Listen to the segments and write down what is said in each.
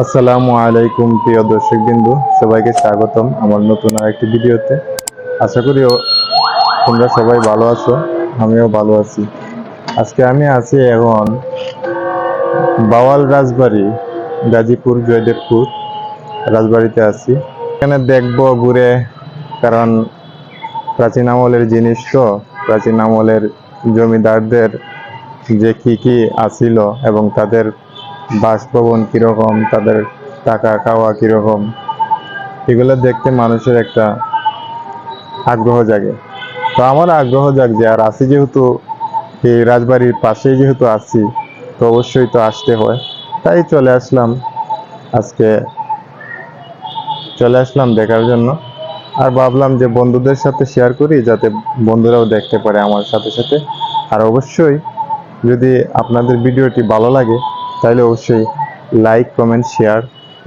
আসসালামু আলাইকুম প্রিয় দর্শকবৃন্দ, সবাইকে স্বাগতম আমার নতুন আরেকটি ভিডিওতে। আশা করি তোমরা সবাই ভালো আছো, আমিও ভালো আছি। আজকে আমি আছি এখন বাওয়াল রাজবাড়ি, গাজীপুর জয়দেবপুর রাজবাড়িতে আছি। এখানে দেখবো ঘুরে, কারণ প্রাচীন আমলের জিনিস তো, প্রাচীন আমলের জমিদারদের যে কি আছিল এবং তাদের বাসভবন কিরকম, তাদের টাকা খাওয়া কিরকম, এগুলো দেখতে মানুষের একটা আগ্রহ জাগে। তো আমার আগ্রহ জাগছে, আর আছি যেহেতু এই রাজবাড়ির পাশেই যেহেতু আছি, তো অবশ্যই তো আসতে হয়। তাই আজকে চলে আসলাম দেখার জন্য। আর ভাবলাম যে বন্ধুদের সাথে শেয়ার করি, যাতে বন্ধুরাও দেখতে পারে আমার সাথে সাথে। আর অবশ্যই যদি আপনাদের ভিডিওটি ভালো লাগে তাহলে অবশ্যই লাইক, কমেন্ট, শেয়ার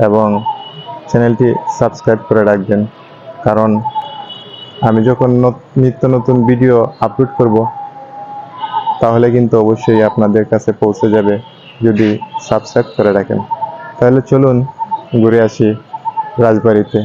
এবং চ্যানেলটি সাবস্ক্রাইব করে রাখবেন। কারণ আমি যখন নিত্য নতুন ভিডিও আপলোড করব, তাহলে কিন্তু অবশ্যই আপনাদের কাছে পৌঁছে যাবে যদি সাবস্ক্রাইব করে রাখেন। তাহলে চলুন ঘুরে আসি রাজবাড়িতে।